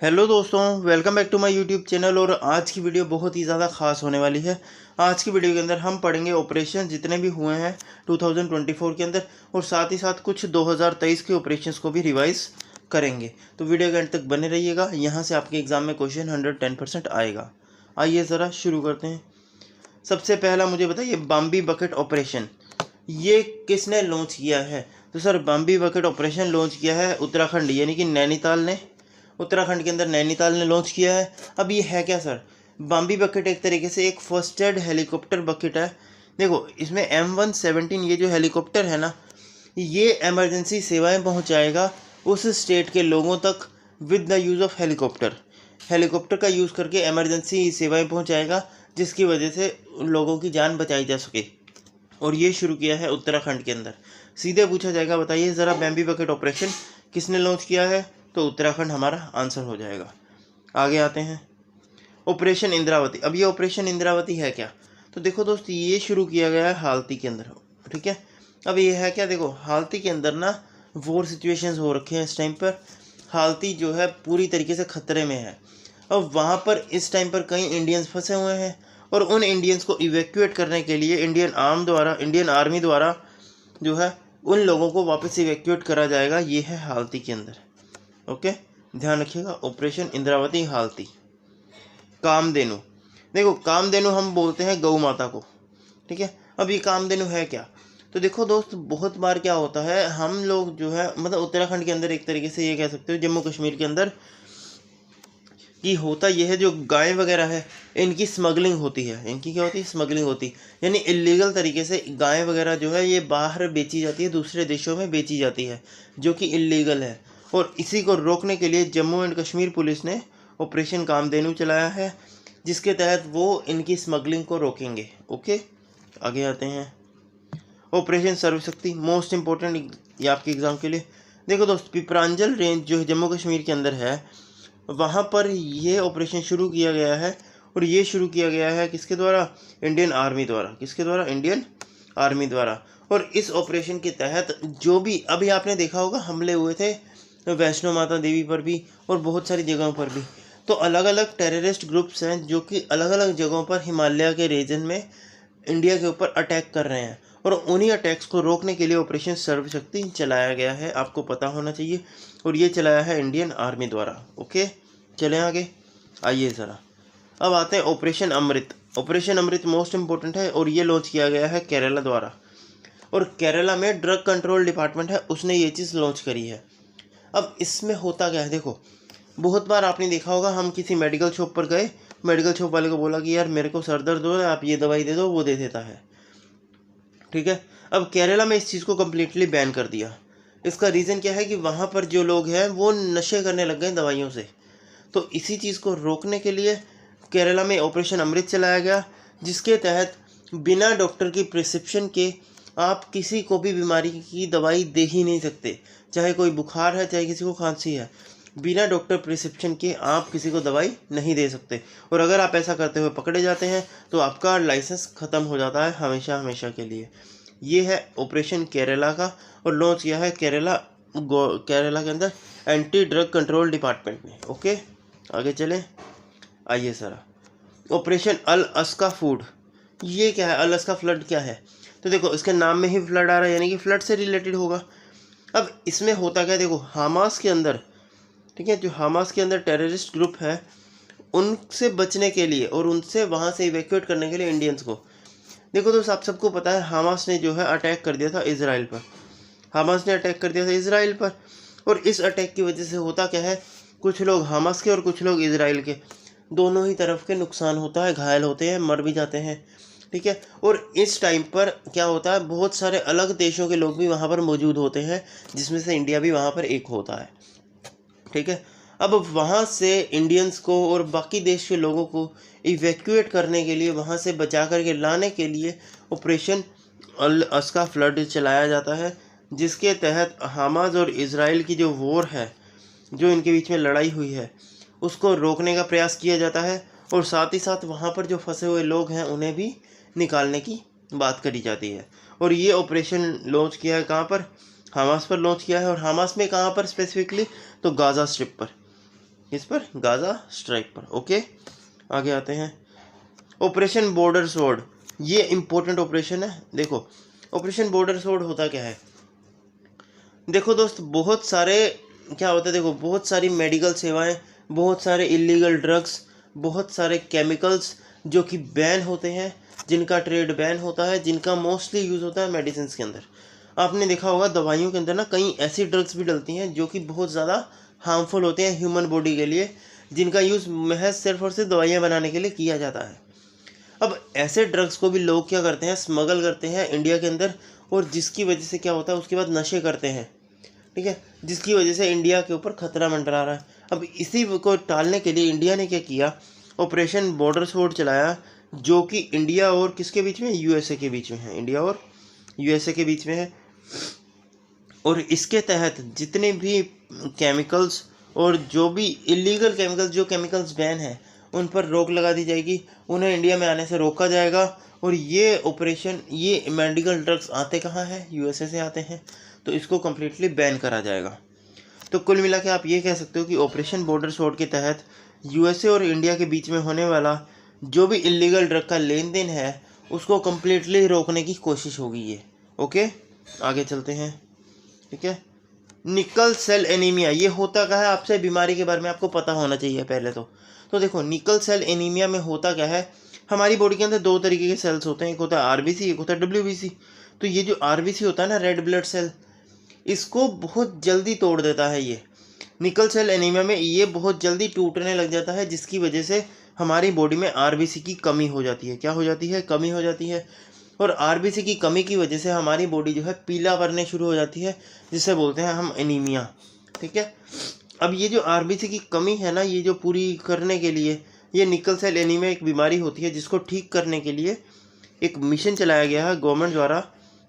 Hello दोस्तों, welcome back to my YouTube channel. और आज की वीडियो बहुत ही ज़्यादा खास होने वाली है। आज की वीडियो के अंदर हम पढ़ेंगे ऑपरेशन जितने भी हुए हैं 2024 के अंदर, और साथ ही साथ कुछ 2023 के ऑपरेशंस को भी रिवाइज करेंगे। तो वीडियो के अंत तक बने रहिएगा, यहाँ से आपके एग्जाम में क्वेश्चन 110% आएगा। आइए ज़रा शुरू करते हैं। सबसे पहला मुझे बताइए, बाम्बी बकेट ऑपरेशन ये किसने लॉन्च किया है? तो sir, Bambi bucket operation launch किया है उत्तराखंड, यानी कि नैनीताल ने। उत्तराखंड के अंदर नैनीताल ने लॉन्च किया है। अब ये है क्या सर? बाम्बी बकेट एक तरीके से एक फर्स्ट एड हेलीकॉप्टर बकेट है। देखो, इसमें M117 ये जो हेलीकॉप्टर है ना, ये इमरजेंसी सेवाएं पहुंचाएगा उस स्टेट के लोगों तक with the use of helicopter. Helicopter का यूज़ करके इमरजेंसी सेवाएं पहुंचाएगा, जिसकी वजह से लोगों की जान बचाई जा सके। और ये शुरू किया है उत्तराखंड के अंदर। सीधे पूछा जाएगा, बताइए ज़रा बाम्बी बकेट ऑपरेशन किसने लॉन्च किया है? तो उत्तराखंड हमारा आंसर हो जाएगा। आगे आते हैं, ऑपरेशन इंद्रावती। अब ये ऑपरेशन इंद्रावती है क्या? तो देखो दोस्त, ये शुरू किया गया है हालती के अंदर। ठीक है, अब ये है क्या? देखो, हालती के अंदर ना वॉर सिचुएशंस हो रखे हैं इस टाइम पर। हालती जो है पूरी तरीके से खतरे में है। अब वहाँ पर इस टाइम पर कई इंडियंस फंसे हुए हैं, और उन इंडियंस को इवैक्यूएट करने के लिए इंडियन आर्मी द्वारा जो है उन लोगों को वापस इवैक्यूएट करा जाएगा। ये है हालती के अंदर। ओके, ध्यान रखिएगा, ऑपरेशन इंद्रावती हालती। कामधेनु, देखो कामधेनु हम बोलते हैं गौ माता को। ठीक है, अब ये कामधेनु है क्या? तो देखो दोस्त, बहुत बार क्या होता है, हम लोग जो है मतलब उत्तराखंड के अंदर एक तरीके से ये कह सकते हो, जम्मू कश्मीर के अंदर कि होता यह है, जो गाय वगैरह है इनकी स्मगलिंग होती है। इनकी क्या होती है? स्मगलिंग होती है, यानी इलीगल तरीके से गाय वगैरह जो है ये बाहर बेची जाती है, दूसरे देशों में बेची जाती है, जो कि इलीगल है। और इसी को रोकने के लिए जम्मू एंड कश्मीर पुलिस ने ऑपरेशन कामधेनु चलाया है, जिसके तहत वो इनकी स्मगलिंग को रोकेंगे। ओके, आगे आते हैं, ऑपरेशन सर्वशक्ति, मोस्ट इम्पोर्टेंट ये आपके एग्ज़ाम के लिए। देखो दोस्त, पिपरांजल रेंज जो है जम्मू कश्मीर के अंदर है, वहाँ पर ये ऑपरेशन शुरू किया गया है। और ये शुरू किया गया है किसके द्वारा? इंडियन आर्मी द्वारा। किसके द्वारा? इंडियन आर्मी द्वारा। और इस ऑपरेशन के तहत जो भी अभी आपने देखा होगा हमले हुए थे वैष्णो माता देवी पर भी और बहुत सारी जगहों पर भी, तो अलग अलग टेररिस्ट ग्रुप्स हैं जो कि अलग अलग जगहों पर हिमालय के रीजन में इंडिया के ऊपर अटैक कर रहे हैं। और उन्हीं अटैक्स को रोकने के लिए ऑपरेशन सर्वशक्ति चलाया गया है, आपको पता होना चाहिए। और ये चलाया है इंडियन आर्मी द्वारा। ओके, चलें आगे। आइए ज़रा, अब आते हैं ऑपरेशन अमृत। ऑपरेशन अमृत मोस्ट इम्पोर्टेंट है, और ये लॉन्च किया गया है केरला द्वारा। और केरला में ड्रग कंट्रोल डिपार्टमेंट है, उसने ये चीज़ लॉन्च करी है। अब इसमें होता क्या है? देखो, बहुत बार आपने देखा होगा, हम किसी मेडिकल शॉप पर गए, मेडिकल शॉप वाले को बोला कि यार मेरे को सर दर्द हो रहा है, आप ये दवाई दे दो, वो दे देता है। ठीक है, अब केरला में इस चीज़ को कम्प्लीटली बैन कर दिया। इसका रीज़न क्या है कि वहाँ पर जो लोग हैं वो नशे करने लग गए दवाइयों से। तो इसी चीज़ को रोकने के लिए केरला में ऑपरेशन अमृत चलाया गया, जिसके तहत बिना डॉक्टर की प्रिस्क्रिप्शन के आप किसी को भी बीमारी की दवाई दे ही नहीं सकते। चाहे कोई बुखार है, चाहे किसी को खांसी है, बिना डॉक्टर प्रिस्क्रिप्शन के आप किसी को दवाई नहीं दे सकते। और अगर आप ऐसा करते हुए पकड़े जाते हैं तो आपका लाइसेंस ख़त्म हो जाता है हमेशा हमेशा के लिए। ये है ऑपरेशन केरला का, और लॉन्च किया है केरला के अंदर एंटी ड्रग कंट्रोल डिपार्टमेंट ने। ओके, आगे चलें। आइए सर, ऑपरेशन अल अस्का फूड, ये क्या है? अल अस्का फ्लड क्या है? तो देखो, इसके नाम में ही फ्लड आ रहा है, यानी कि फ्लड से रिलेटेड होगा। अब इसमें होता क्या है? देखो, हमास के अंदर, ठीक है, जो हमास के अंदर टेररिस्ट ग्रुप है, उनसे बचने के लिए और उनसे वहाँ से इवैक्यूएट करने के लिए इंडियंस को, देखो दोस्त, आप सबको पता है हमास ने जो है अटैक कर दिया था इजराइल पर। हमास ने अटैक कर दिया था इजराइल पर, और इस अटैक की वजह से होता क्या है, कुछ लोग हमास के और कुछ लोग इजराइल के, दोनों ही तरफ के नुकसान होता है, घायल होते हैं, मर भी जाते हैं। ठीक है, और इस टाइम पर क्या होता है, बहुत सारे अलग देशों के लोग भी वहाँ पर मौजूद होते हैं, जिसमें से इंडिया भी वहाँ पर एक होता है। ठीक है, अब वहाँ से इंडियंस को और बाकी देश के लोगों को इवैक्यूएट करने के लिए, वहाँ से बचा करके लाने के लिए ऑपरेशन अल अस्का फ्लड चलाया जाता है, जिसके तहत हमास और इजराइल की जो वॉर है, जो इनके बीच में लड़ाई हुई है, उसको रोकने का प्रयास किया जाता है। और साथ ही साथ वहाँ पर जो फंसे हुए लोग हैं उन्हें भी निकालने की बात करी जाती है। और ये ऑपरेशन लॉन्च किया है कहाँ पर? हमास पर लॉन्च किया है। और हमास में कहाँ पर स्पेसिफिकली? तो गाज़ा स्ट्रिप पर। किस पर? गाज़ा स्ट्राइक पर। ओके, आगे आते हैं। ऑपरेशन बॉर्डर स्वॉर्ड, ये इंपॉर्टेंट ऑपरेशन है। देखो ऑपरेशन बॉर्डर स्वॉर्ड होता क्या है। देखो दोस्त, बहुत सारे क्या होता है, देखो बहुत सारी मेडिकल सेवाएं, बहुत सारे इलीगल ड्रग्स, बहुत सारे केमिकल्स जो कि बैन होते हैं, जिनका ट्रेड बैन होता है, जिनका मोस्टली यूज़ होता है मेडिसिन के अंदर। आपने देखा होगा दवाइयों के अंदर ना कई ऐसी ड्रग्स भी डलती हैं जो कि बहुत ज़्यादा हार्मफुल होते हैं ह्यूमन बॉडी के लिए, जिनका यूज़ महज सिर्फ और सिर्फ दवाइयाँ बनाने के लिए किया जाता है। अब ऐसे ड्रग्स को भी लोग क्या करते हैं, स्मगल करते हैं इंडिया के अंदर, और जिसकी वजह से क्या होता है, उसके बाद नशे करते हैं, ठीक है, जिसकी वजह से इंडिया के ऊपर खतरा मंडरा रहा है। अब इसी को टालने के लिए इंडिया ने क्या किया, ऑपरेशन बॉर्डर स्वॉर्ड चलाया, जो कि इंडिया और किसके बीच में, यूएसए के बीच में है। इंडिया और यूएसए के बीच में है। और इसके तहत जितने भी केमिकल्स और जो भी इलीगल केमिकल्स, जो केमिकल्स बैन हैं, उन पर रोक लगा दी जाएगी, उन्हें इंडिया में आने से रोका जाएगा। और ये ऑपरेशन, ये मेडिकल ड्रग्स आते कहाँ हैं, यूएसए से आते हैं, तो इसको कम्प्लीटली बैन करा जाएगा। तो कुल मिला के आप ये कह सकते हो कि ऑपरेशन बॉर्डर स्वॉर्ड के तहत यूएसए और इंडिया के बीच में होने वाला जो भी इलीगल ड्रग का लेन देन है, उसको कम्प्लीटली रोकने की कोशिश होगी ये। ओके, आगे चलते हैं। ठीक है, निकल सेल एनीमिया, ये होता क्या है, आपसे बीमारी के बारे में आपको पता होना चाहिए पहले तो देखो निकल सेल एनीमिया में होता क्या है, हमारी बॉडी के अंदर दो तरीके के सेल्स होते हैं, एक होता है आरबीसी, एक होता है डब्ल्यूबीसी। तो ये जो आरबीसी होता है ना, रेड ब्लड सेल, इसको बहुत जल्दी तोड़ देता है ये। निकल सेल एनीमिया में ये बहुत जल्दी टूटने लग जाता है, जिसकी वजह से हमारी बॉडी में आरबीसी की कमी हो जाती है। क्या हो जाती है, कमी हो जाती है। और आरबीसी की कमी की वजह से हमारी बॉडी जो है पीला पड़ने शुरू हो जाती है, जिसे बोलते हैं हम एनीमिया। ठीक है, अब ये जो आरबीसी की कमी है ना, ये जो पूरी करने के लिए, ये निकल सेल एनीमिया एक बीमारी होती है, जिसको ठीक करने के लिए एक मिशन चलाया गया है गवर्नमेंट द्वारा।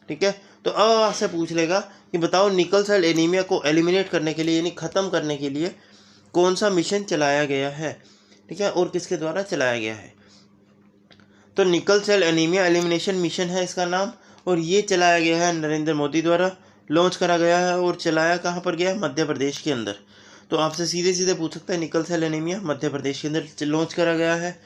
ठीक है, तो अब आपसे पूछ लेगा कि बताओ निकल सेल एनीमिया को एलिमिनेट करने के लिए, यानी ख़त्म करने के लिए कौन सा मिशन चलाया गया है। ठीक है, और किसके द्वारा चलाया गया है। तो निकल सेल एनीमिया एलिमिनेशन मिशन है इसका नाम, और ये चलाया गया है नरेंद्र मोदी द्वारा, लॉन्च करा गया है। और चलाया कहाँ पर गया है, मध्य प्रदेश के अंदर। तो आपसे सीधे सीधे पूछ सकता है, निकल सेल एनीमिया मध्य प्रदेश के अंदर लॉन्च करा गया है,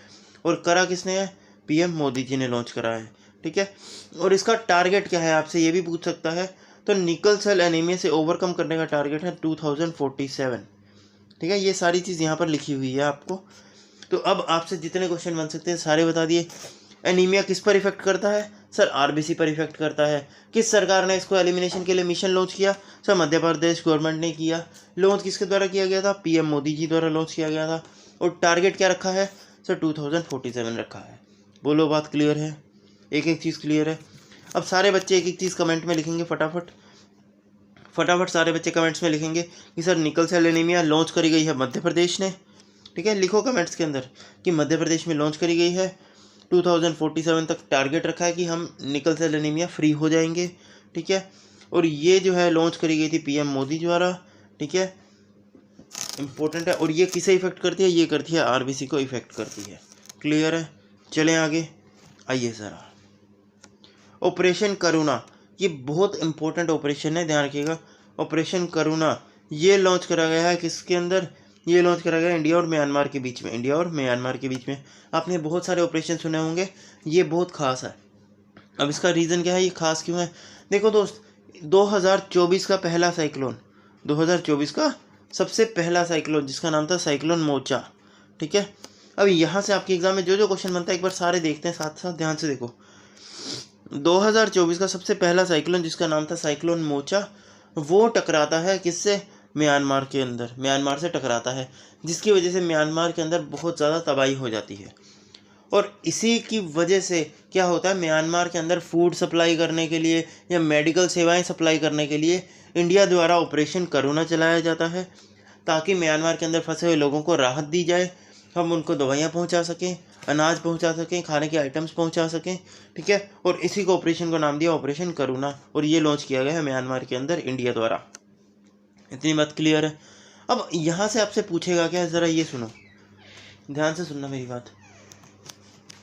और करा किसने है, पीएम मोदी जी ने लॉन्च करा है। ठीक है, और इसका टारगेट क्या है, आपसे ये भी पूछ सकता है। तो निकल सेल एनीमिया से ओवरकम करने का टारगेट है 2047। ठीक है, ये सारी चीज़ यहाँ पर लिखी हुई है आपको। तो अब आपसे जितने क्वेश्चन बन सकते हैं सारे बता दिए। एनीमिया किस पर इफेक्ट करता है, सर आरबीसी पर इफेक्ट करता है। किस सरकार ने इसको एलिमिनेशन के लिए मिशन लॉन्च किया, सर मध्य प्रदेश गवर्नमेंट ने किया। लॉन्च किसके द्वारा किया गया था, पीएम मोदी जी द्वारा लॉन्च किया गया था। और टारगेट क्या रखा है, सर 2047 रखा है। बोलो बात क्लियर है, एक एक चीज़ क्लियर है। अब सारे बच्चे एक एक चीज़ कमेंट में लिखेंगे, फटाफट सारे बच्चे कमेंट्स में लिखेंगे कि सर निकल सेल एनीमिया लॉन्च करी गई है मध्य प्रदेश ने। ठीक है, लिखो कमेंट्स के अंदर कि मध्य प्रदेश में लॉन्च करी गई है, 2047 तक टारगेट रखा है कि हम निकल सेल एनीमिया फ्री हो जाएंगे। ठीक है, और ये जो है लॉन्च करी गई थी पीएम मोदी द्वारा। ठीक है, इम्पोर्टेंट है। और ये किसे इफेक्ट करती है, ये करती है आरबीसी को इफेक्ट करती है। क्लियर है, चलें आगे। आइए ज़रा, ऑपरेशन करुणा, ये बहुत इंपॉर्टेंट ऑपरेशन है, ध्यान रखिएगा। ऑपरेशन करुणा ये लॉन्च करा गया है किसके अंदर, ये लॉन्च करा गया इंडिया और म्यांमार के बीच में। इंडिया और म्यांमार के बीच में आपने बहुत सारे ऑपरेशन सुने होंगे, ये बहुत खास है। अब इसका रीज़न क्या है, ये खास क्यों है। देखो दोस्त, 2024 का पहला साइक्लोन, 2024 का सबसे पहला साइक्लोन, जिसका नाम था साइक्लोन मोचा। ठीक है, अब यहाँ से आपके एग्जाम में जो जो क्वेश्चन बनता है एक बार सारे देखते हैं साथ साथ, ध्यान से देखो। 2024 का सबसे पहला साइक्लोन, जिसका नाम था साइक्लोन मोचा, वो टकराता है किससे, म्यांमार के अंदर, म्यांमार से टकराता है, जिसकी वजह से म्यांमार के अंदर बहुत ज़्यादा तबाही हो जाती है। और इसी की वजह से क्या होता है, म्यांमार के अंदर फूड सप्लाई करने के लिए या मेडिकल सेवाएं सप्लाई करने के लिए इंडिया द्वारा ऑपरेशन करुणा चलाया जाता है, ताकि म्यांमार के अंदर फंसे हुए लोगों को राहत दी जाए, हम उनको दवाइयाँ पहुँचा सकें, अनाज पहुँचा सकें, खाने के आइटम्स पहुँचा सकें। ठीक है, और इसी को ऑपरेशन को नाम दिया ऑपरेशन करुणा, और ये लॉन्च किया गया है म्यांमार के अंदर इंडिया द्वारा। इतनी बात क्लियर है। अब यहाँ से आपसे पूछेगा क्या, ज़रा ये सुनो, ध्यान से सुनना मेरी बात।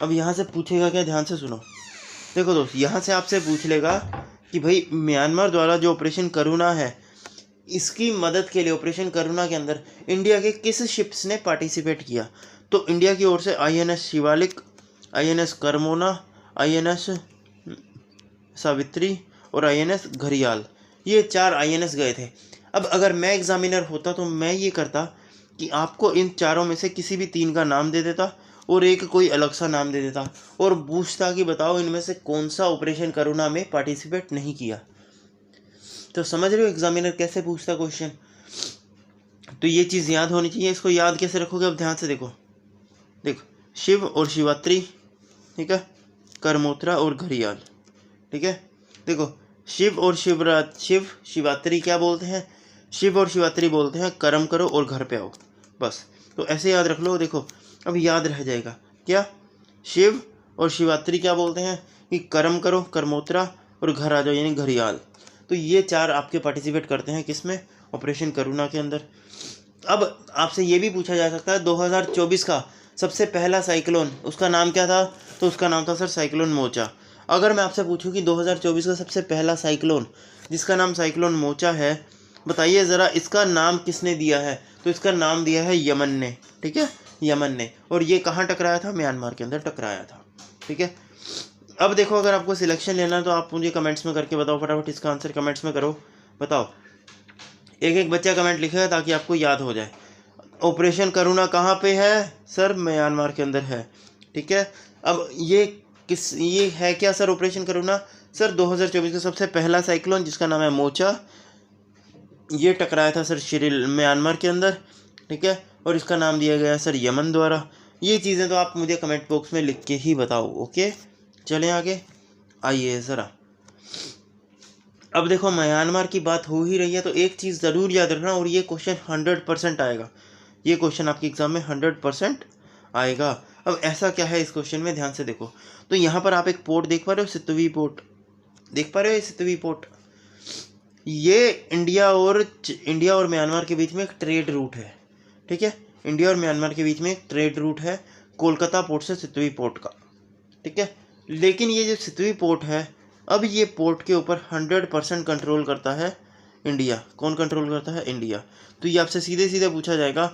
अब यहाँ से पूछेगा क्या, ध्यान से सुनो। देखो दोस्त, यहाँ से आपसे पूछ लेगा कि भाई म्यांमार द्वारा जो ऑपरेशन करुणा है, इसकी मदद के लिए ऑपरेशन करुणा के अंदर इंडिया के किस शिप्स ने पार्टिसिपेट किया? तो इंडिया की ओर से INS Shivalik, INS करमोना, INS Savitri और INS घड़ियाल, ये 4 INS गए थे। अब अगर मैं एग्जामिनर होता तो मैं ये करता कि आपको इन चारों में से किसी भी 3 का नाम दे देता और एक कोई अलग सा नाम दे देता और पूछता कि बताओ इनमें से कौन सा ऑपरेशन करुणा में पार्टिसिपेट नहीं किया। तो समझ रहे हो एग्जामिनर कैसे पूछता क्वेश्चन? तो ये चीज़ याद होनी चाहिए। इसको याद कैसे रखोगे? अब ध्यान से देखो शिव और शिवात्री, ठीक है, करमोत्रा और घड़ियाल, ठीक है। देखो शिव और शिवात्री क्या बोलते हैं? शिव और शिवात्री बोलते हैं कर्म करो और घर पे आओ, बस। तो ऐसे याद रख लो। देखो अब याद रह जाएगा क्या? शिव और शिवात्री क्या बोलते हैं कि कर्म करो, कर्मोत्रा, और घर आ जाओ यानी घड़ियाल। तो ये 4 आपके पार्टिसिपेट करते हैं किसमें? ऑपरेशन करुणा के अंदर। अब आपसे ये भी पूछा जा सकता है 2024 का सबसे पहला साइक्लोन, उसका नाम क्या था? तो उसका नाम था सर साइक्लोन मोचा। अगर मैं आपसे पूछूं कि 2024 का सबसे पहला साइक्लोन जिसका नाम साइक्लोन मोचा है, बताइए ज़रा इसका नाम किसने दिया है? तो इसका नाम दिया है यमन ने, ठीक है, यमन ने। और ये कहाँ टकराया था? म्यांमार के अंदर टकराया था, ठीक है। अब देखो अगर आपको सिलेक्शन लेना है तो आप मुझे कमेंट्स में करके बताओ, फटाफट इसका आंसर कमेंट्स में करो, बताओ। एक बच्चा कमेंट लिखेगा ताकि आपको याद हो जाए। ऑपरेशन करुणा कहाँ पे है? सर म्यांमार के अंदर है, ठीक है। अब ये है क्या सर ऑपरेशन करुणा? सर 2024 का सबसे पहला साइक्लोन जिसका नाम है मोचा, ये टकराया था सर म्यांमार के अंदर, ठीक है, और इसका नाम दिया गया सर यमन द्वारा। ये चीज़ें तो आप मुझे कमेंट बॉक्स में लिख के ही बताओ, ओके। चलें आगे, आइए ज़रा। अब देखो म्यांमार की बात हो ही रही है तो एक चीज़ ज़रूर याद रखना, और ये क्वेश्चन 100% आएगा। ये क्वेश्चन आपके एग्ज़ाम में 100% आएगा। अब ऐसा क्या है इस क्वेश्चन में, ध्यान से देखो। तो यहाँ पर आप एक पोर्ट देख पा रहे हो, सितवी पोर्ट देख पा रहे हो, ये सितवी पोर्ट, ये इंडिया और म्यांमार के बीच में एक ट्रेड रूट है, ठीक है। इंडिया और म्यांमार के बीच में एक ट्रेड रूट है कोलकाता पोर्ट से सितवी पोर्ट का, ठीक है। लेकिन ये जो सितवी पोर्ट है, अब ये पोर्ट के ऊपर 100% कंट्रोल करता है इंडिया। कौन कंट्रोल करता है? इंडिया। तो ये आपसे सीधे सीधे पूछा जाएगा,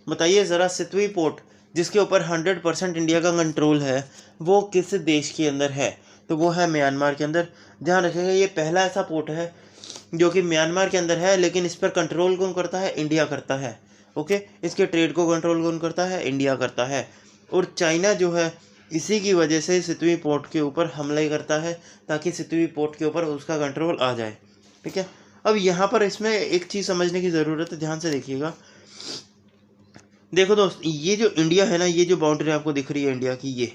बताइए ज़रा सितवी पोर्ट जिसके ऊपर 100% इंडिया का कंट्रोल है वो किस देश के अंदर है? तो वो है म्यांमार के अंदर। ध्यान रखेंगे ये पहला ऐसा पोर्ट है जो कि म्यांमार के अंदर है, लेकिन इस पर कंट्रोल कौन करता है? इंडिया करता है, ओके। इसके ट्रेड को कंट्रोल कौन करता है? इंडिया करता है। और चाइना जो है इसी की वजह से सितवी पोर्ट के ऊपर हमला करता है ताकि सितवी पोर्ट के ऊपर उसका कंट्रोल आ जाए, ठीक है। अब यहाँ पर इसमें एक चीज़ समझने की ज़रूरत है, ध्यान से देखिएगा। देखो दोस्त, ये जो इंडिया है ना, ये जो बाउंड्री आपको दिख रही है इंडिया की, ये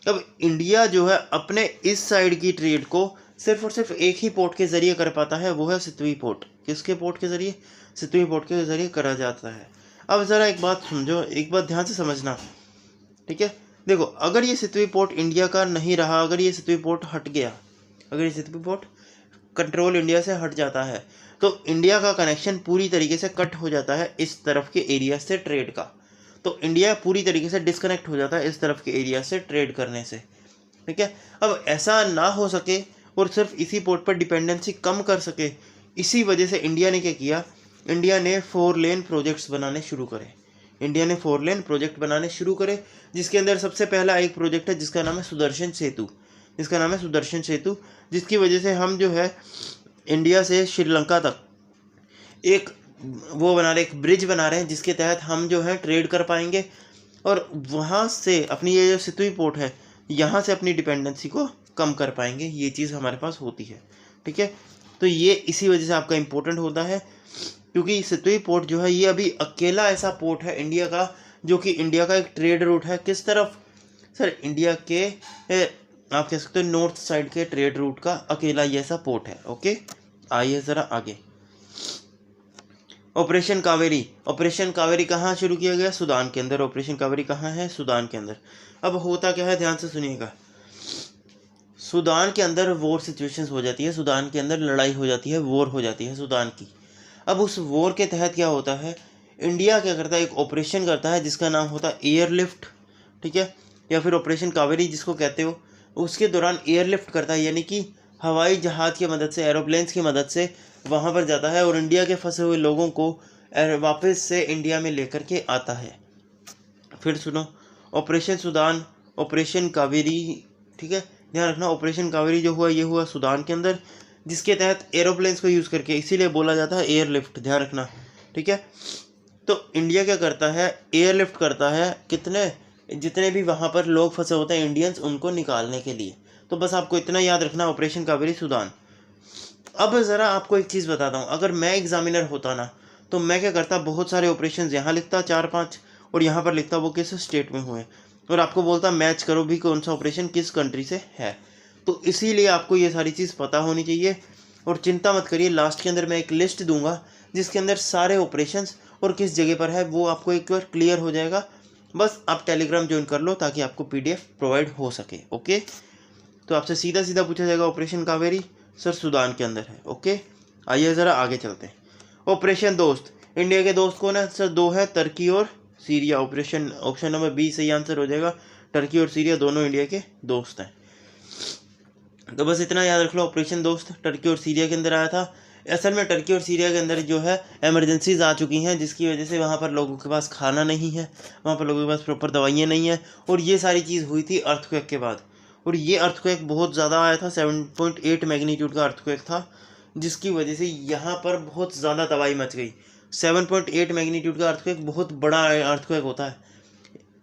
अब इंडिया जो है अपने इस साइड की ट्रेड को सिर्फ और सिर्फ एक ही पोर्ट के ज़रिए कर पाता है, वो है सितवी पोर्ट। किसके पोर्ट के ज़रिए? सितवी पोर्ट के ज़रिए करा जाता है। अब ज़रा एक बात समझो, एक बात ध्यान से समझना, ठीक है। देखो अगर ये सितवी पोर्ट इंडिया का नहीं रहा, अगर ये सितवी पोर्ट हट गया, अगर ये सितवी पोर्ट कंट्रोल इंडिया से हट जाता है तो इंडिया का कनेक्शन पूरी तरीके से कट हो जाता है इस तरफ के एरिया से ट्रेड का। तो इंडिया पूरी तरीके से डिस्कनेक्ट हो जाता है इस तरफ के एरिया से ट्रेड करने से, ठीक है। अब ऐसा ना हो सके और सिर्फ इसी पोर्ट पर डिपेंडेंसी कम कर सके, इसी वजह से इंडिया ने क्या किया? इंडिया ने 4 लेन प्रोजेक्ट्स बनाने शुरू करे। इंडिया ने 4 लेन प्रोजेक्ट बनाने शुरू करे, जिसके अंदर सबसे पहला एक प्रोजेक्ट है जिसका नाम है सुदर्शन सेतु, जिसका नाम है सुदर्शन सेतु, जिसकी वजह से हम जो है इंडिया से श्रीलंका तक एक वो बना रहे, एक ब्रिज बना रहे हैं जिसके तहत हम जो है ट्रेड कर पाएंगे और वहाँ से अपनी ये जो सितवी पोर्ट है यहाँ से अपनी डिपेंडेंसी को कम कर पाएंगे। ये चीज़ हमारे पास होती है, ठीक है। तो ये इसी वजह से आपका इम्पोर्टेंट होता है, क्योंकि सितवी पोर्ट जो है ये अभी अकेला ऐसा पोर्ट है इंडिया का जो कि इंडिया का एक ट्रेड रूट है। किस तरफ? सर इंडिया के आप कह सकते हो नॉर्थ साइड के ट्रेड रूट का अकेला ये ऐसा पोर्ट है, ओके। आइए ज़रा आगे। ऑपरेशन कावेरी, ऑपरेशन कावेरी कहाँ शुरू किया गया? सूडान के अंदर। ऑपरेशन कावेरी कहाँ है? सूडान के अंदर। अब होता क्या है, ध्यान से सुनिएगा। सूडान के अंदर वॉर सिचुएशंस हो जाती है, सूडान के अंदर लड़ाई हो जाती है, वॉर हो जाती है सूडान की। अब उस वॉर के तहत क्या होता है, इंडिया क्या करता है, एक ऑपरेशन करता है जिसका नाम होता है एयरलिफ्ट, ठीक है, या फिर ऑपरेशन कावेरी जिसको कहते हो। उसके दौरान एयरलिफ्ट करता है, यानी कि हवाई जहाज़ की मदद से, एरोप्लेन्स की मदद से वहाँ पर जाता है और इंडिया के फंसे हुए लोगों को वापस से इंडिया में लेकर के आता है। फिर सुनो, ऑपरेशन सुदान, ऑपरेशन कावेरी, ठीक है, ध्यान रखना। ऑपरेशन कावेरी जो हुआ ये हुआ सूडान के अंदर, जिसके तहत एरोप्लेन्स को यूज़ करके, इसीलिए बोला जाता है एयरलिफ्ट, ध्यान रखना, ठीक है। तो इंडिया क्या करता है, एयरलिफ्ट करता है कितने, जितने भी वहाँ पर लोग फंसे होते हैं इंडियंस, उनको निकालने के लिए। तो बस आपको इतना याद रखना, ऑपरेशन कावेरी सूडान। अब ज़रा आपको एक चीज़ बताता हूँ, अगर मैं एग्जामिनर होता ना तो मैं क्या करता, बहुत सारे ऑपरेशन यहाँ लिखता 4-5 और यहाँ पर लिखता वो किस स्टेट में हुए, और आपको बोलता मैच करो भी कौन सा ऑपरेशन किस कंट्री से है। तो इसीलिए आपको ये सारी चीज़ पता होनी चाहिए। और चिंता मत करिए, लास्ट के अंदर मैं एक लिस्ट दूंगा जिसके अंदर सारे ऑपरेशंस और किस जगह पर है वो आपको एक बार क्लियर हो जाएगा। बस आप टेलीग्राम ज्वाइन कर लो ताकि आपको PDF प्रोवाइड हो सके। ओके, तो आपसे सीधा सीधा पूछा जाएगा ऑपरेशन कावेरी, सर सूडान के अंदर है। ओके, आइए ज़रा आगे चलते हैं। ऑपरेशन दोस्त, इंडिया के दोस्त कौन है सर, 2 है, तुर्की और Syria. Operation option number B सही आंसर हो जाएगा, तुर्की और सीरिया दोनों इंडिया के दोस्त हैं। तो बस इतना याद रख लो, ऑपरेशन दोस्त तुर्की और सीरिया के अंदर आया था। असल में तुर्की और सीरिया के अंदर जो है एमरजेंसीज आ चुकी हैं, जिसकी वजह से वहाँ पर लोगों के पास खाना नहीं है, वहाँ पर लोगों के पास प्रॉपर दवाइयाँ नहीं है, और ये सारी चीज़ हुई थी अर्थक्वेक के बाद। और ये अर्थक्वेक बहुत ज़्यादा आया था, 7.8 मैग्नीट्यूड का अर्थक्वेक था, जिसकी वजह से यहाँ पर बहुत ज़्यादा तबाही मच गई। 7.8 मैग्नीट्यूड का अर्थक्वेक बहुत बड़ा अर्थक्वेक होता है।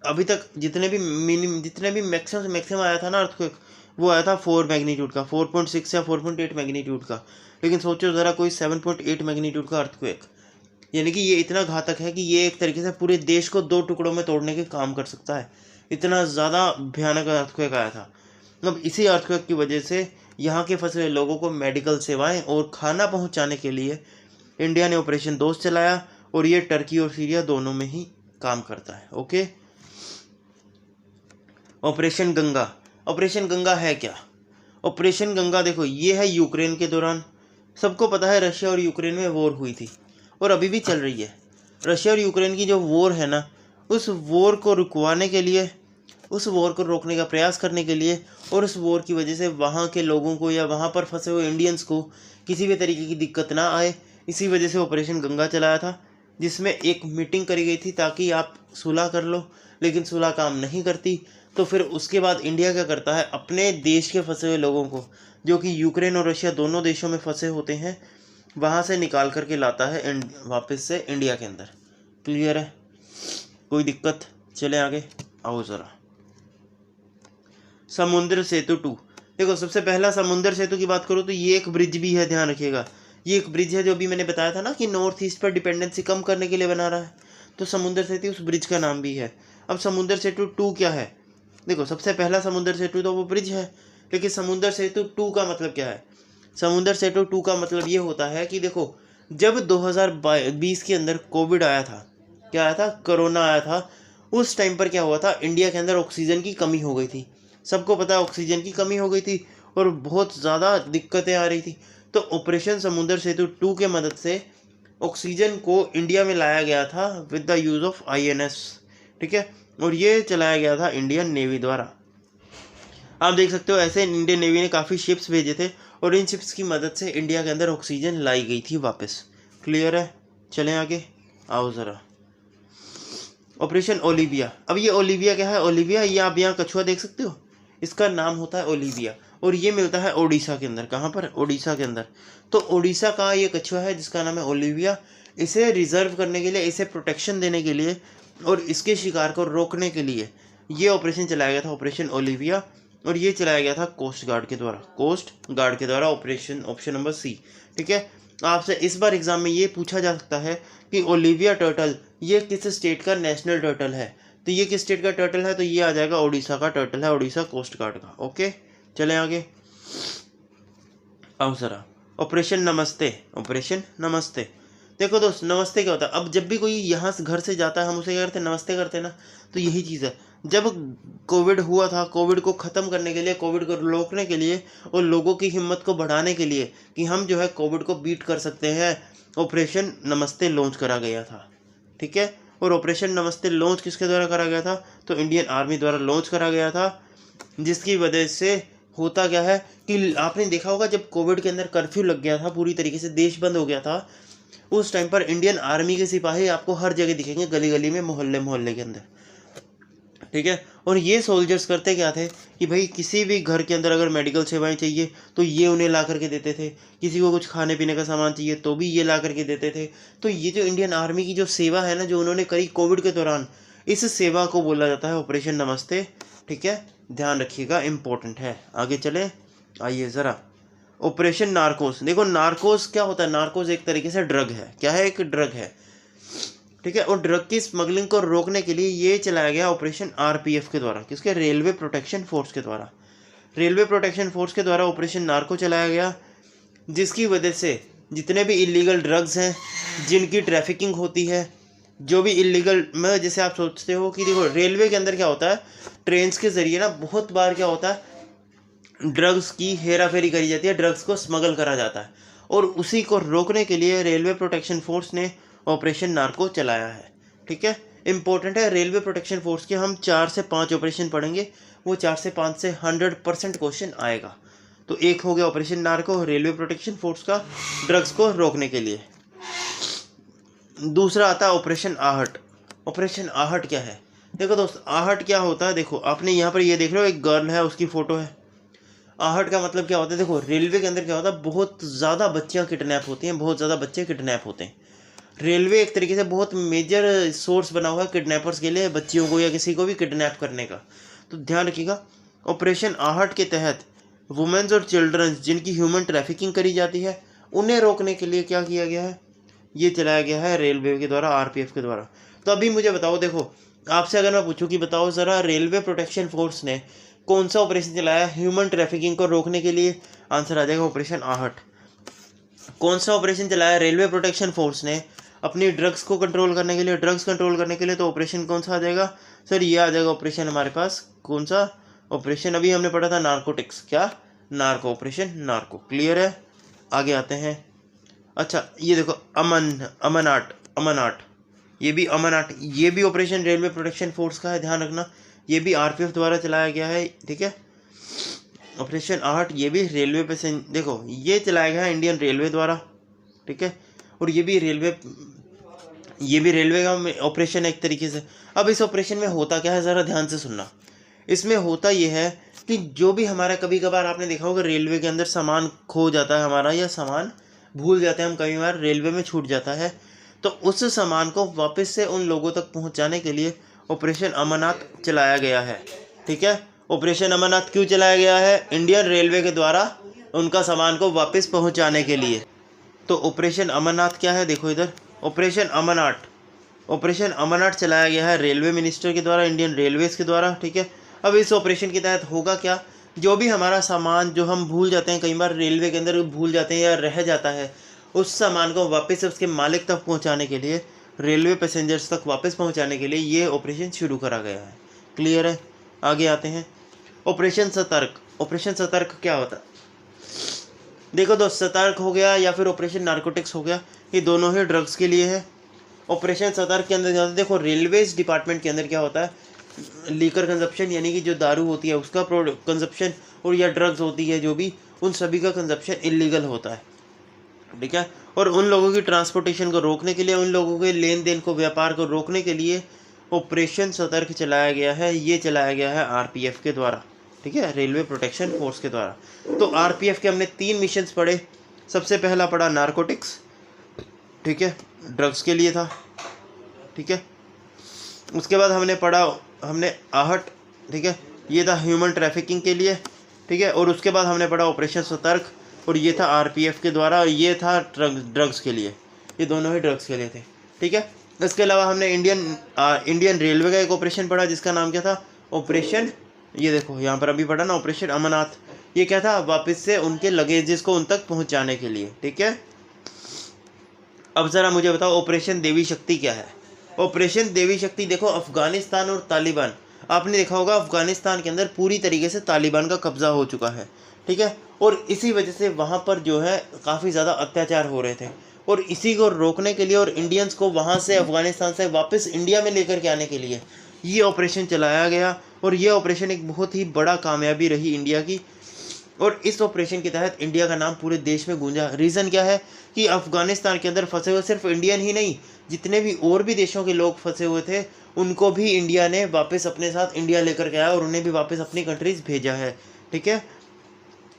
अभी तक जितने भी मैक्सिमम आया था ना अर्थक्वेक, वो आया था 4 मैग्नीट्यूड का, 4.6 या 4.8 मैग्नीट्यूड का। लेकिन सोचो ज़रा, कोई 7.8 मैग्नीट्यूड का अर्थक्वेक, यानी कि ये इतना घातक है कि ये एक तरीके से पूरे देश को 2 टुकड़ों में तोड़ने के काम कर सकता है। इतना ज़्यादा भयानक अर्थक्वेक आया था। अब इसी अर्थक्वेक की वजह से यहाँ के फंसे हुए लोगों को मेडिकल सेवाएं और खाना पहुँचाने के लिए इंडिया ने ऑपरेशन दोस्त चलाया, और ये तुर्की और सीरिया दोनों में ही काम करता है। Okay, operation Ganga. Operation Ganga है क्या? ऑपरेशन गंगा देखो, ये है यूक्रेन के दौरान, सबको पता है रशिया और यूक्रेन में वॉर हुई थी और अभी भी चल रही है। रशिया और यूक्रेन की जो वॉर है ना, उस वॉर को रुकवाने के लिए, उस वॉर को रोकने का प्रयास करने के लिए, और उस वॉर की वजह से वहाँ के लोगों को या वहाँ पर फंसे हुए इंडियंस को किसी भी तरीके की दिक्कत ना आए, इसी वजह से ऑपरेशन गंगा चलाया था, जिसमें एक मीटिंग करी गई थी ताकि आप सुलह कर लो। लेकिन सुलह काम नहीं करती, तो फिर उसके बाद इंडिया क्या करता है, अपने देश के फंसे हुए लोगों को, जो कि यूक्रेन और रशिया दोनों देशों में फंसे होते हैं, वहाँ से निकाल करके लाता है वापस से इंडिया के अंदर। क्लियर है? कोई दिक्कत? चले आगे, आओ ज़रा। समुद्र सेतु 2, देखो सबसे पहला समुद्र सेतु की बात करो तो ये एक ब्रिज भी है, ध्यान रखिएगा। ये एक ब्रिज है जो भी मैंने बताया था ना कि नॉर्थ ईस्ट पर डिपेंडेंसी कम करने के लिए बना रहा है, तो समुद्र सेतु उस ब्रिज का नाम भी है। अब समुद्र सेतु 2 क्या है? देखो सबसे पहला समुद्र सेतु तो वो ब्रिज है, लेकिन समुद्र सेतु 2 का मतलब क्या है? समुद्र सेतु 2 का मतलब ये होता है कि देखो, जब 2020 के अंदर कोविड आया था, क्या आया था, कोरोना आया था, उस टाइम पर क्या हुआ था, इंडिया के अंदर ऑक्सीजन की कमी हो गई थी। सबको पता है ऑक्सीजन की कमी हो गई थी और बहुत ज़्यादा दिक्कतें आ रही थी। तो ऑपरेशन समुद्र सेतु 2 के मदद से ऑक्सीजन को इंडिया में लाया गया था with the use of INS, ठीक है, और ये चलाया गया था इंडियन नेवी द्वारा। आप देख सकते हो ऐसे इंडियन नेवी ने काफ़ी शिप्स भेजे थे और इन शिप्स की मदद से इंडिया के अंदर ऑक्सीजन लाई गई थी वापस। क्लियर है? चलें आगे, आओ ज़रा। Operation Olivia. अब ये ओलिविया क्या है? ओलिविया, ये आप यहाँ कछुआ देख सकते हो, इसका नाम होता है ओलिविया, और ये मिलता है ओडिशा के अंदर। कहाँ पर? ओडिशा के अंदर। तो ओडिशा का ये कछुआ है जिसका नाम है ओलिविया। इसे रिजर्व करने के लिए, इसे प्रोटेक्शन देने के लिए और इसके शिकार को रोकने के लिए ये ऑपरेशन चलाया गया था, ऑपरेशन ओलिविया, और ये चलाया गया था कोस्ट गार्ड के द्वारा, कोस्ट गार्ड के द्वारा, ऑपरेशन ऑप्शन नंबर C, ठीक है। आपसे इस बार एग्जाम में ये पूछा जा सकता है कि ओलिविया टर्टल ये किस स्टेट का नेशनल टर्टल है, तो ये किस स्टेट का टर्टल है, तो ये आ जाएगा ओडिशा का टर्टल है, ओडिशा कोस्ट गार्ड का। ओके, चलें आगे, आओ ज़रा। ऑपरेशन नमस्ते। ऑपरेशन नमस्ते, देखो दोस्त, नमस्ते क्या होता है? अब जब भी कोई यहाँ से घर से जाता है, हम उसे क्या करते हैं, नमस्ते करते हैं ना। तो यही चीज़ है, जब कोविड हुआ था, कोविड को ख़त्म करने के लिए, कोविड को रोकने के लिए और लोगों की हिम्मत को बढ़ाने के लिए कि हम जो है कोविड को बीट कर सकते हैं, ऑपरेशन नमस्ते लॉन्च करा गया था, ठीक है। और ऑपरेशन नमस्ते लॉन्च किसके द्वारा करा गया था? तो इंडियन आर्मी द्वारा लॉन्च करा गया था, जिसकी वजह से होता क्या है कि आपने देखा होगा जब कोविड के अंदर कर्फ्यू लग गया था, पूरी तरीके से देश बंद हो गया था, उस टाइम पर इंडियन आर्मी के सिपाही आपको हर जगह दिखेंगे, गली गली में, मोहल्ले मोहल्ले के अंदर, ठीक है। और ये सोल्जर्स करते क्या थे कि भाई किसी भी घर के अंदर अगर मेडिकल सेवाएं चाहिए तो ये उन्हें ला करके देते थे, किसी को कुछ खाने पीने का सामान चाहिए तो भी ये ला करके देते थे। तो ये जो इंडियन आर्मी की जो सेवा है ना, जो उन्होंने करी कोविड के दौरान, इस सेवा को बोला जाता है ऑपरेशन नमस्ते, ठीक है, ध्यान रखिएगा, इंपॉर्टेंट है। आगे चले, आइए ज़रा, ऑपरेशन नार्कोस। देखो नार्कोस क्या होता है, नार्कोस एक तरीके से ड्रग है, क्या है, एक ड्रग है, ठीक है। और ड्रग की स्मगलिंग को रोकने के लिए ये चलाया गया ऑपरेशन आरपीएफ के द्वारा, किसके, रेलवे प्रोटेक्शन फोर्स के द्वारा, रेलवे प्रोटेक्शन फोर्स के द्वारा ऑपरेशन नार्को चलाया गया, जिसकी वजह से जितने भी इलीगल ड्रग्स हैं, जिनकी ट्रैफिकिंग होती है, जो भी इलीगल, मैं जैसे आप सोचते हो कि देखो रेलवे के अंदर क्या होता है, ट्रेन्स के ज़रिए ना बहुत बार क्या होता है, ड्रग्स की हेरा फेरी करी जाती है, ड्रग्स को स्मगल करा जाता है, और उसी को रोकने के लिए रेलवे प्रोटेक्शन फोर्स ने ऑपरेशन नार्को चलाया है, ठीक है। इंपॉर्टेंट है, रेलवे प्रोटेक्शन फोर्स के हम 4 से 5 ऑपरेशन पढ़ेंगे, वो 4 से 5 से 100% क्वेश्चन आएगा। तो एक हो गया operation narco, railway protection force का, ड्रग्स को रोकने के लिए। दूसरा आता है ऑपरेशन आहट। ऑपरेशन आहट क्या है, देखो दोस्त, आहट क्या होता है, देखो आपने यहाँ पर ये देख रहे हो, एक गर्ल है, उसकी फ़ोटो है। आहट का मतलब क्या होता है, देखो रेलवे के अंदर क्या होता है, बहुत ज़्यादा बच्चियाँ किडनैप होती हैं, बहुत ज़्यादा बच्चे किडनैप होते हैं। रेलवे एक तरीके से बहुत मेजर सोर्स बना हुआ है किडनैपर्स के लिए, बच्चियों को या किसी को भी किडनैप करने का। तो ध्यान रखिएगा, ऑपरेशन आहट के तहत वुमेन्स और चिल्ड्रंस जिनकी ह्यूमन ट्रैफिकिंग करी जाती है, उन्हें रोकने के लिए क्या किया गया है, ये चलाया गया है रेलवे के द्वारा, आरपीएफ के द्वारा। तो अभी मुझे बताओ, देखो आपसे अगर मैं पूछूं कि बताओ ज़रा, रेलवे प्रोटेक्शन फोर्स ने कौन सा ऑपरेशन चलाया ह्यूमन ट्रैफिकिंग को रोकने के लिए, आंसर आ जाएगा ऑपरेशन आहट। कौन सा ऑपरेशन चलाया रेलवे प्रोटेक्शन फोर्स ने अपनी ड्रग्स को कंट्रोल करने के लिए, ड्रग्स कंट्रोल करने के लिए, तो ऑपरेशन कौन सा आ जाएगा सर, ये आ जाएगा ऑपरेशन हमारे पास, कौन सा ऑपरेशन, अभी हमने पढ़ा था नार्कोटिक्स, क्या, नार्को, ऑपरेशन नार्को, क्लियर है। आगे आते हैं, अच्छा ये देखो अमन आट, ये भी अमन-8, ये भी ऑपरेशन रेलवे प्रोटेक्शन फोर्स का है, ध्यान रखना, ये भी आरपीएफ द्वारा चलाया गया है, ठीक है। ऑपरेशन आहट ये भी रेलवे पे से, देखो ये चलाया गया है इंडियन रेलवे द्वारा, ठीक है। और ये भी रेलवे का ऑपरेशन है एक तरीके से। अब इस ऑपरेशन में होता क्या है, ज़रा ध्यान से सुनना। इसमें होता ये है कि जो भी हमारा, कभी कभार आपने देखा होगा रेलवे के अंदर सामान खो जाता है हमारा, या सामान भूल जाते हैं हम, कई बार रेलवे में छूट जाता है, तो उस सामान को वापस से उन लोगों तक पहुंचाने के लिए ऑपरेशन अमरनाथ चलाया गया है, ठीक है। ऑपरेशन अमरनाथ क्यों चलाया गया है, इंडियन रेलवे के द्वारा उनका सामान को वापस पहुंचाने के लिए। तो ऑपरेशन अमरनाथ क्या है, देखो इधर, ऑपरेशन अमरनाथ चलाया गया है रेलवे मिनिस्टर के द्वारा, इंडियन रेलवेज़ के द्वारा, ठीक है। अब इस ऑपरेशन के तहत होगा क्या, जो भी हमारा सामान जो हम भूल जाते हैं, कई बार रेलवे के अंदर भूल जाते हैं या रह जाता है, उस सामान को वापस से उसके मालिक तक पहुंचाने के लिए, रेलवे पैसेंजर्स तक वापस पहुंचाने के लिए ये ऑपरेशन शुरू करा गया है, क्लियर है। आगे आते हैं, ऑपरेशन सतर्क। ऑपरेशन सतर्क क्या होता है, देखो दोस्त, सतर्क हो गया या फिर ऑपरेशन नार्कोटिक्स हो गया, ये दोनों ही ड्रग्स के लिए है। ऑपरेशन सतर्क के अंदर जाते, देखो रेलवेज डिपार्टमेंट के अंदर क्या होता है, लीकर कंजप्शन यानी कि जो दारू होती है उसका कंजप्शन, और या ड्रग्स होती है जो भी, उन सभी का कंजप्शन इलीगल होता है, ठीक है। और उन लोगों की ट्रांसपोर्टेशन को रोकने के लिए, उन लोगों के लेन देन को, व्यापार को रोकने के लिए ऑपरेशन सतर्क चलाया गया है, ये चलाया गया है आरपीएफ के द्वारा, ठीक है, रेलवे प्रोटेक्शन फोर्स के द्वारा। तो आरपीएफ के हमने 3 मिशंस पढ़े। सबसे पहला पढ़ा नार्कोटिक्स, ठीक है, ड्रग्स के लिए था, ठीक है। उसके बाद हमने आहट, ठीक है, ये था ह्यूमन ट्रैफिकिंग के लिए, ठीक है। और उसके बाद हमने पढ़ा ऑपरेशन सतर्क, और ये था आरपीएफ के द्वारा, ये था ड्रग्स के लिए, ये दोनों ही ड्रग्स के लिए थे, ठीक है। इसके अलावा हमने इंडियन रेलवे का एक ऑपरेशन पढ़ा जिसका नाम क्या था, ऑपरेशन, ये देखो यहाँ पर अभी पढ़ा ना, ऑपरेशन अमरनाथ। ये क्या था, वापस से उनके लगेजेस को उन तक पहुँचाने के लिए, ठीक है। अब ज़रा मुझे बताओ ऑपरेशन देवी शक्ति क्या है। ऑपरेशन देवी शक्ति, देखो अफ़गानिस्तान और तालिबान, आपने देखा होगा अफ़गानिस्तान के अंदर पूरी तरीके से तालिबान का कब्ज़ा हो चुका है, ठीक है। और इसी वजह से वहाँ पर जो है काफ़ी ज़्यादा अत्याचार हो रहे थे, और इसी को रोकने के लिए और इंडियंस को वहाँ से, अफ़गानिस्तान से वापस इंडिया में लेकर के आने के लिए ये ऑपरेशन चलाया गया। और ये ऑपरेशन एक बहुत ही बड़ा कामयाबी रही इंडिया की, और इस ऑपरेशन के तहत इंडिया का नाम पूरे देश में गूंजा। रीज़न क्या है कि अफगानिस्तान के अंदर फंसे हुए सिर्फ इंडियन ही नहीं, जितने भी और भी देशों के लोग फंसे हुए थे उनको भी इंडिया ने वापस अपने साथ इंडिया लेकर के आया और उन्हें भी वापस अपनी कंट्रीज भेजा है। ठीक है,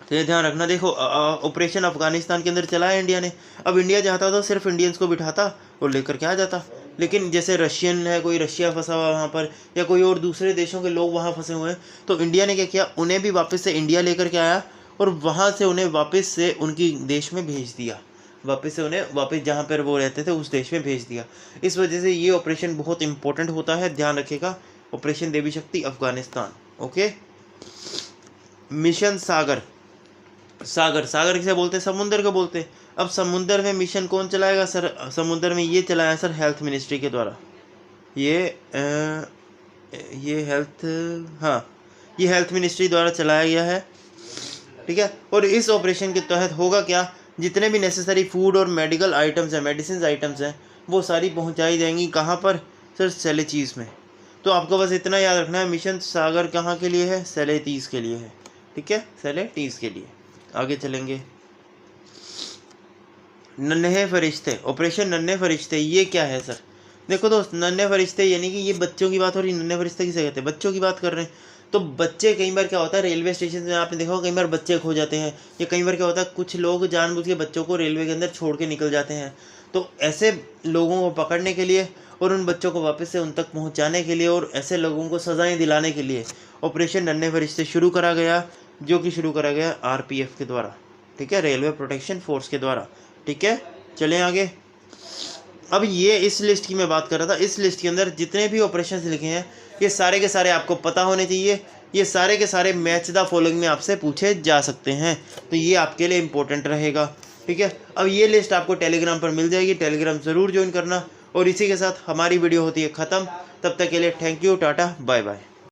तो ये ध्यान रखना। देखो ऑपरेशन अफगानिस्तान के अंदर चलाया इंडिया ने। अब इंडिया चाहता तो सिर्फ इंडियंस को बिठाता और लेकर के आ जाता, लेकिन जैसे रशियन है, कोई रशिया फंसा हुआ वहाँ पर, या कोई और दूसरे देशों के लोग वहाँ फंसे हुए हैं, तो इंडिया ने क्या किया, उन्हें भी वापस से इंडिया लेकर के आया और वहाँ से उन्हें वापस से उनकी देश में भेज दिया, वापस से उन्हें वापस जहाँ पर वो रहते थे उस देश में भेज दिया। इस वजह से ये ऑपरेशन बहुत इंपॉर्टेंट होता है, ध्यान रखिएगा। ऑपरेशन देवी शक्ति अफगानिस्तान। ओके, मिशन सागर। सागर, सागर किसे बोलते हैं, समुद्र को बोलते हैं। अब समुद्र में मिशन कौन चलाएगा सर, समुद्र में ये चलाया सर हेल्थ मिनिस्ट्री के द्वारा। ये हेल्थ, हाँ ये हेल्थ मिनिस्ट्री द्वारा चलाया गया है। ठीक है, और इस ऑपरेशन के तहत होगा क्या, जितने भी नेसेसरी फूड और मेडिकल आइटम्स हैं, मेडिसिन आइटम्स हैं, वो सारी पहुंचाई जाएंगी कहाँ पर सर, सेलेचीज में। तो आपको बस इतना याद रखना है, मिशन सागर कहाँ के लिए है, सेलेटीज के लिए है। ठीक है, सेलेटीज के लिए। आगे चलेंगे, नन्हे फरिश्ते, ऑपरेशन नन्हे फरिश्ते, ये क्या है सर। देखो दोस्त, नन्हे फरिश्ते यानी कि ये बच्चों की बात हो रही। नन्हे फरिश्ते किसे कहते हैं, बच्चों की बात कर रहे हैं। तो बच्चे, कई बार क्या होता है रेलवे स्टेशन में आपने देखा, कई बार बच्चे खो जाते हैं, या कई बार क्या होता है कुछ लोग जानबूझ के बच्चों को रेलवे के अंदर छोड़ के निकल जाते हैं। तो ऐसे लोगों को पकड़ने के लिए और उन बच्चों को वापस से उन तक पहुँचाने के लिए और ऐसे लोगों को सजाएँ दिलाने के लिए ऑपरेशन नन्हे फरिश्ते शुरू करा गया, जो कि शुरू करा गया आरपीएफ के द्वारा। ठीक है, रेलवे प्रोटेक्शन फोर्स के द्वारा। ठीक है, चलें आगे। अब ये इस लिस्ट की मैं बात कर रहा था, इस लिस्ट के अंदर जितने भी ऑपरेशंस लिखे हैं ये सारे के सारे आपको पता होने चाहिए। ये सारे के सारे मैच द फॉलोइंग में आपसे पूछे जा सकते हैं, तो ये आपके लिए इंपॉर्टेंट रहेगा। ठीक है, अब ये लिस्ट आपको टेलीग्राम पर मिल जाएगी, टेलीग्राम ज़रूर ज्वाइन करना। और इसी के साथ हमारी वीडियो होती है ख़त्म। तब तक के लिए thank you, tata, bye bye.